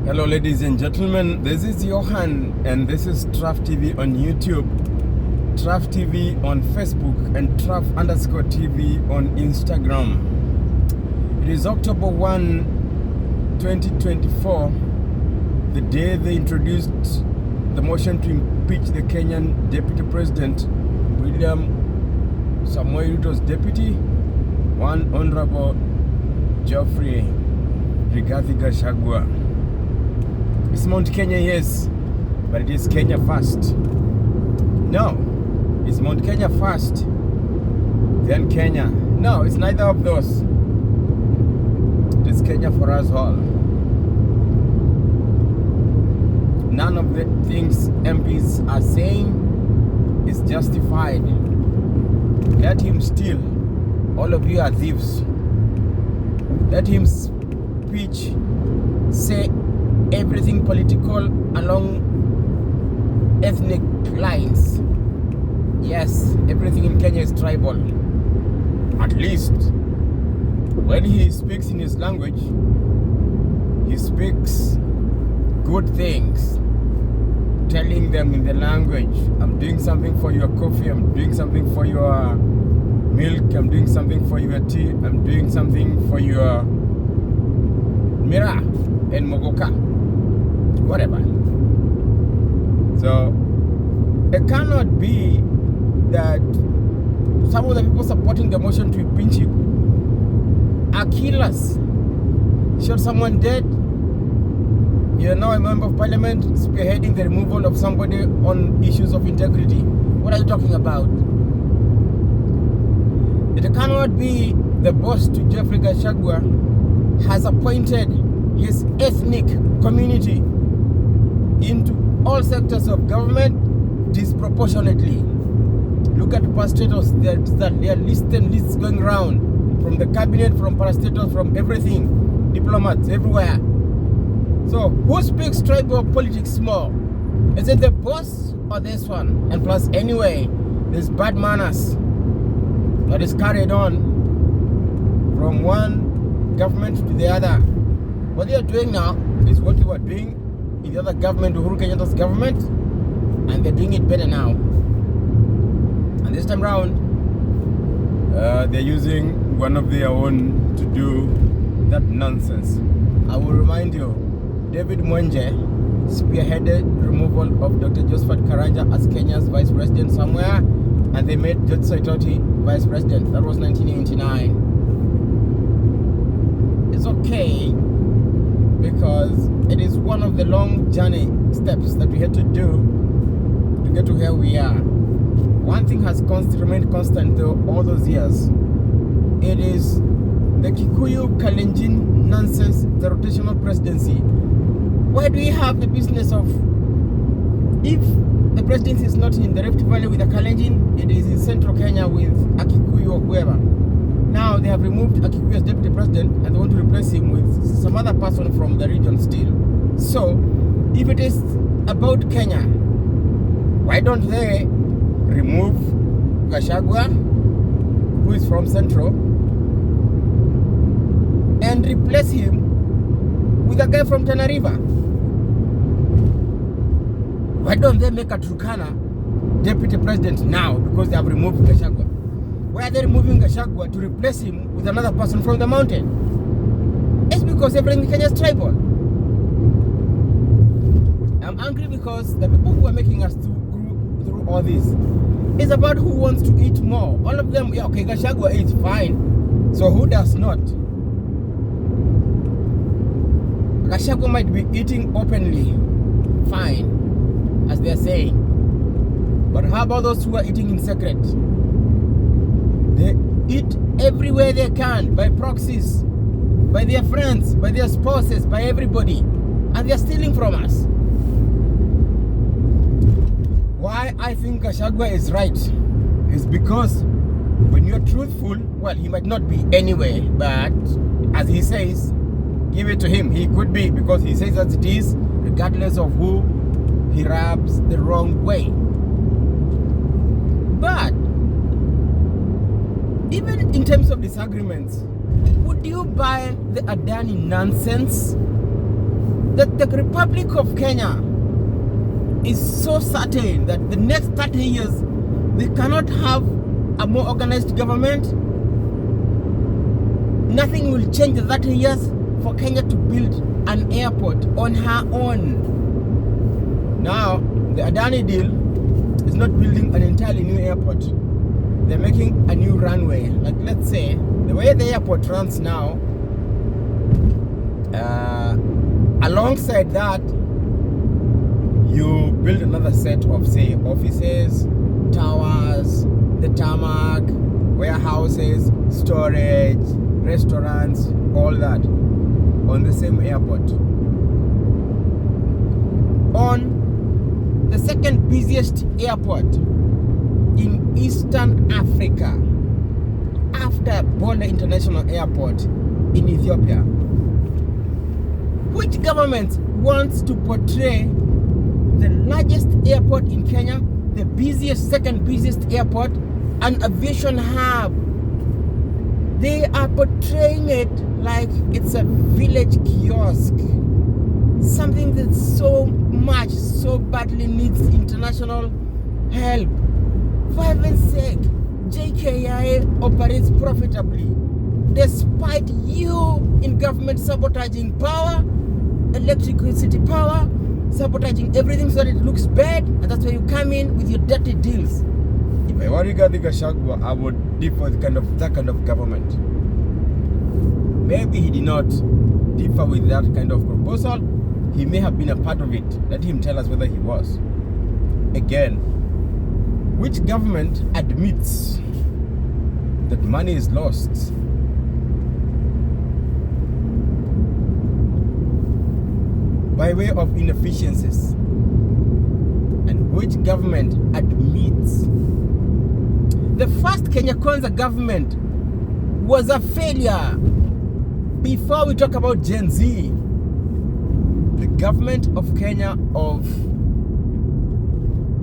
Hello ladies and gentlemen, this is Johan and this is Traf TV on YouTube, Traf TV on Facebook and Traf_TV on Instagram. It is October 1, 2024, the day they introduced the motion to impeach the Kenyan Deputy President, William Samoei Ruto's deputy, One Honorable Geoffrey Rigathi Gachagua. It's Mount Kenya, yes, but it is Kenya first. No, it's Mount Kenya first, then Kenya. No, it's neither of those. It is Kenya for us all. None of the things MPs are saying is justified. Let him steal. All of you are thieves. Let him speech, say everything political along ethnic lines. Yes, everything in Kenya is tribal. At least when he speaks in his language, he speaks good things, telling them in the language, I'm doing something for your coffee, I'm doing something for your milk, I'm doing something for your tea, I'm doing something for your mira and mogoka, whatever. So it cannot be that some of the people supporting the motion to impeach him are killers. Shot someone dead. You're now a member of parliament spearheading the removal of somebody on issues of integrity. What are you talking about? It cannot be the boss to Geoffrey Gachagua has appointed his ethnic community into all sectors of government disproportionately. Look at parastatals, there are lists and lists going around from the cabinet, from parastatals, from everything, diplomats everywhere. So who speaks tribal politics more? Is it the boss or this one? And plus, anyway, there's bad manners that is carried on from one government to the other. What they are doing now is what they were doing in the other government, Uhuru Kenyatta's government, and they're doing it better now. And this time around, they're using one of their own to do that nonsense. I will remind you, David Mwenje spearheaded removal of Dr. Josephat Karanja as Kenya's vice president somewhere, and they made George Saitoti vice president. That was 1989. It's okay, because it is one of the long journey steps that we had to do to get to where we are. One thing has remained constant though all those years. It is the Kikuyu Kalenjin nonsense, the rotational presidency. Why do we have the business of, if the presidency is not in the Rift Valley with a Kalenjin, it is in central Kenya with a Kikuyu or whoever. Now they have removed a Kikuyu as deputy president and they want to replace him with some other person from the region still. So if it is about Kenya, why don't they remove Gachagua, who is from Central, and replace him with a guy from Tana River? Why don't they make a Turkana deputy president now because they have removed Gachagua? Why are they removing Gachagua to replace him with another person from the mountain? It's because everything in Kenya is tribal. I'm angry because the people who are making us through all this is about who wants to eat more. All of them, yeah, okay, Gachagua eats fine. So who does not? Gachagua might be eating openly, fine, as they're saying. But how about those who are eating in secret? They eat everywhere they can, by proxies, by their friends, by their spouses, by everybody. And they're stealing from us. Why I think Gachagua is right is because when you're truthful, well, he might not be anyway, but as he says, give it to him. He could be, because he says as it is, regardless of who he rubs the wrong way. But even in terms of disagreements, would you buy the Adani nonsense? that the Republic of Kenya is so certain that the next 30 years they cannot have a more organized government. Nothing will change in 30 years for Kenya to build an airport on her own. Now, the Adani deal is not building an entirely new airport. They're making a new runway. Like, let's say, the way the airport runs now, alongside that, you build another set of, say, offices, towers, the tarmac, warehouses, storage, restaurants, all that on the same airport. On the second busiest airport in Eastern Africa after Bonda International Airport in Ethiopia. Which government wants to portray the largest airport in Kenya, the busiest, second busiest airport, an aviation hub? They are portraying it like it's a village kiosk. Something that so badly needs international help. For heaven's sake, JKIA operates profitably despite you in government sabotaging power, electricity power, sabotaging everything so that it looks bad, and that's why you come in with your dirty deals. If I were Ruto Gachagua, I would differ with that kind of government. Maybe he did not differ with that kind of proposal. He may have been a part of it. Let him tell us whether he was. Again, which government admits that money is lost? By way of inefficiencies. And which government admits the first Kenya Kwanza government was a failure? Before we talk about Gen Z, the government of Kenya of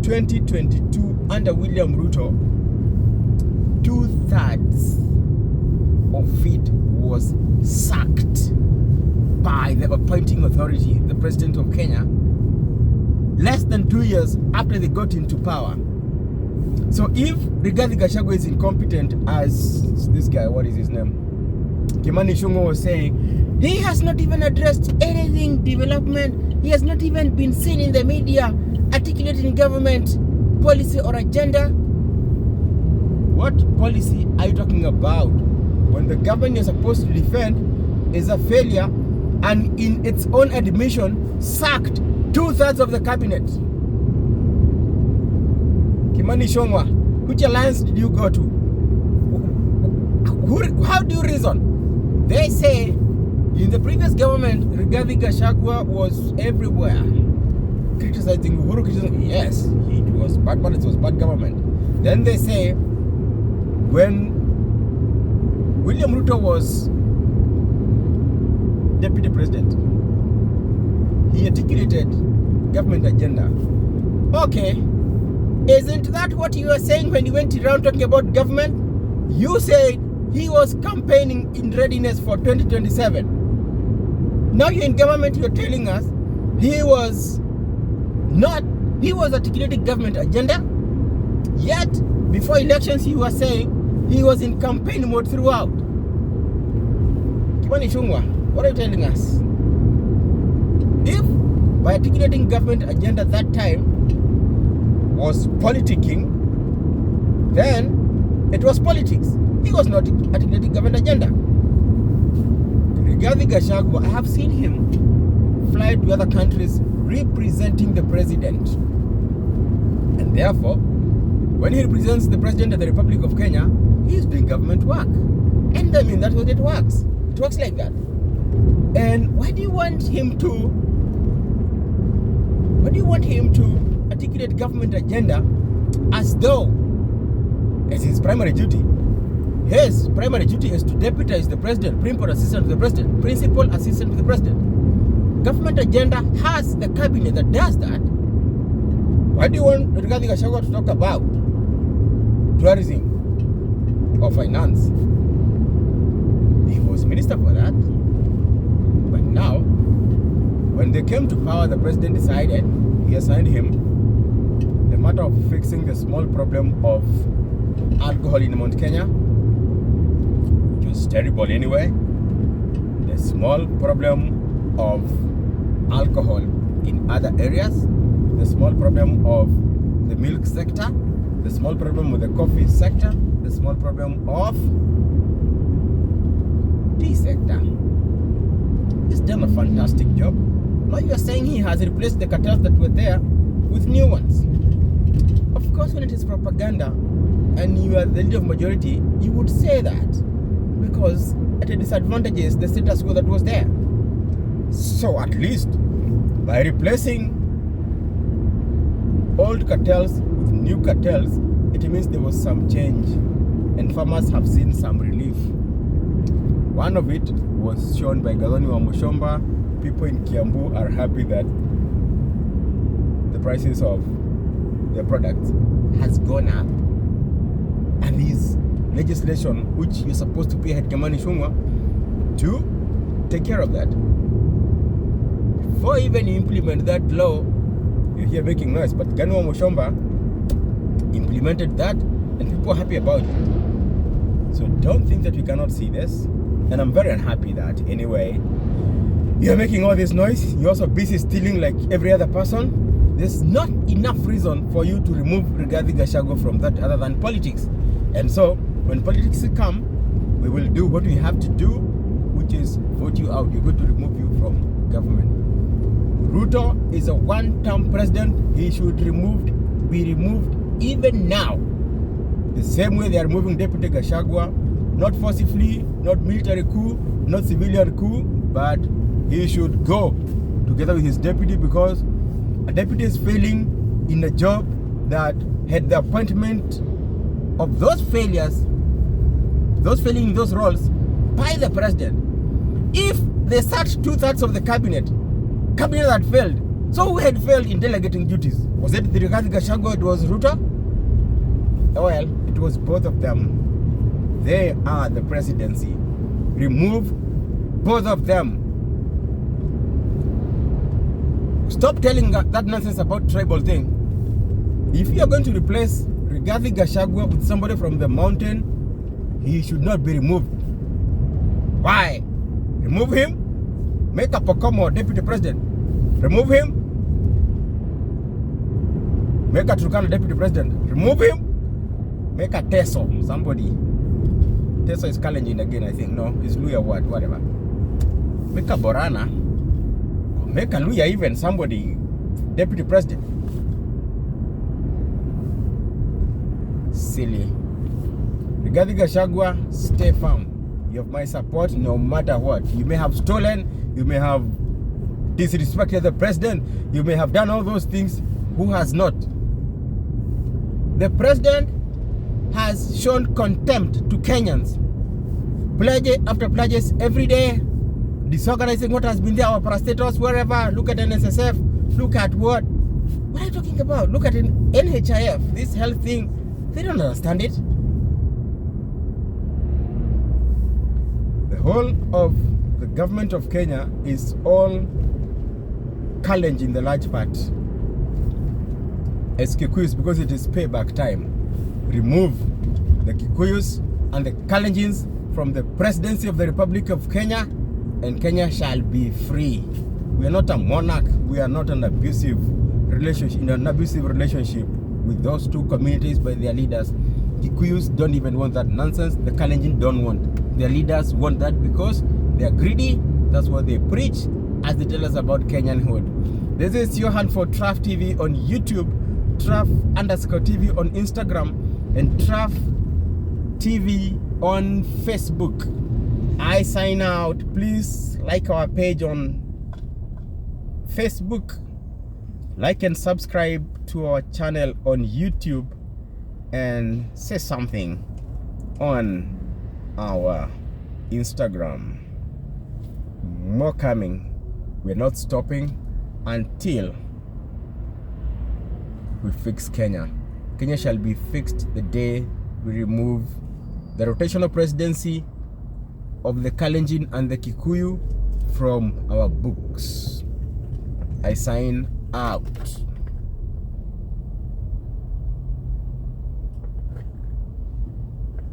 2022 under William Ruto, 2/3 of it was sacked by the appointing authority, the president of Kenya, less than 2 years after they got into power. So if Rigathi Gachagua is incompetent, as this guy, what is his name? Kimani Ichung'wah was saying, he has not even addressed anything development. He has not even been seen in the media articulating government policy or agenda. What policy are you talking about? When the government you're supposed to defend is a failure and in its own admission sacked 2/3 of the cabinet. Kimani Ichung'wah, which alliance did you go to? How do you reason? They say in the previous government, Rigathi Gachagua was everywhere criticizing Uhuru. Yes, it was bad, but it was bad government. Then they say when William Ruto was deputy president, he articulated government agenda. Okay, isn't that what you were saying when you went around talking about government? You said he was campaigning in readiness for 2027. Now you're in government, you're telling us he was articulating government agenda, yet before elections he was saying he was in campaign mode throughout. Kimani Ichung'wah, what are you telling us? If by articulating government agenda that time was politicking, then it was politics. He was not articulating government agenda. Rigathi Gachagua, I have seen him fly to other countries representing the president. And therefore, when he represents the president of the Republic of Kenya, he is doing government work. And I mean, that's what it works. It works like that. And why do you want him to articulate government agenda as though as his primary duty? His primary duty is to deputize the president, principal assistant to the president, principal assistant to the president. Government agenda has a cabinet that does that. Why do you want Rigathi Gachagua to talk about tourism or finance? He was minister for that. But now, when they came to power, the president decided, he assigned him the matter of fixing the small problem of alcohol in Mount Kenya, which was terrible anyway. The small problem of alcohol in other areas, the small problem of the milk sector, the small problem with the coffee sector, the small problem of tea sector. He's done a fantastic job. Now you are saying he has replaced the cartels that were there with new ones. Of course, when it is propaganda and you are the leader of majority, you would say that because it disadvantages the status quo that was there. So at least by replacing old cartels with new cartels, it means there was some change and farmers have seen some relief. One of it was shown by Gadhoni wa Mushomba. People in Kiambu are happy that the prices of their products has gone up, and his legislation, which you're supposed to pay Hedkamani Shungwa to take care of that. Before even you implement that law, you're here making noise, but Gadhoni wa Mushomba implemented that and people are happy about it. So don't think that we cannot see this. And I'm very unhappy that anyway, you're making all this noise. You're also busy stealing like every other person. There's not enough reason for you to remove Rigathi Gachagua from that other than politics. And so when politics come, we will do what we have to do, which is vote you out. We're going to remove you from government. Ruto is a one-term president. He should be removed even now. The same way they are removing Deputy Gachagua. Not forcibly, not military coup, not civilian coup, but he should go together with his deputy, because a deputy is failing in a job that had the appointment of those failures, those failing in those roles by the president. If they sacked 2/3 of the cabinet that failed, so who had failed in delegating duties? Was it the Rigathi Gachagua? It was Ruto? Well, it was both of them. They are the presidency. Remove both of them. Stop telling that nonsense about tribal thing. If you are going to replace Rigathi Gachagua with somebody from the mountain, he should not be removed. Why? Remove him, make a Pokomo deputy president. Remove him, make a Turkana deputy president. Remove him, make a Teso, somebody. Teso is Kalenjin again, I think. No, it's Luya word, whatever. Make a Borana, or make a Luya even, somebody, deputy president. Silly. Rigathi Gachagua, stay firm. You have my support no matter what. You may have stolen, you may have disrespected the president, you may have done all those things. Who has not? The president has shown contempt to Kenyans. Pledge after pledges every day, disorganizing what has been there, our parastatals, wherever. Look at NSSF, look at what are you talking about? Look at NHIF, this health thing. They don't understand it. The whole of the government of Kenya is all Kalenjin in the large part. As Kikuyus, because it is payback time. Remove the Kikuyus and the Kalenjins from the presidency of the Republic of Kenya, and Kenya shall be free. We are not a monarch. We are not an abusive relationship, with those two communities by their leaders. Kikuyus don't even want that nonsense. The Kalenjin don't want. Their leaders want that because they are greedy. That's what they preach as they tell us about Kenyanhood. This is Johan for Traf TV on YouTube, Traf_TV on Instagram, and Traf TV on Facebook. I sign out. Please like our page on Facebook, like and subscribe to our channel on YouTube, and say something on our Instagram. More coming. We're not stopping until we fix Kenya. Kenya shall be fixed the day we remove the rotational presidency of the Kalenjin and the Kikuyu from our books. I sign out.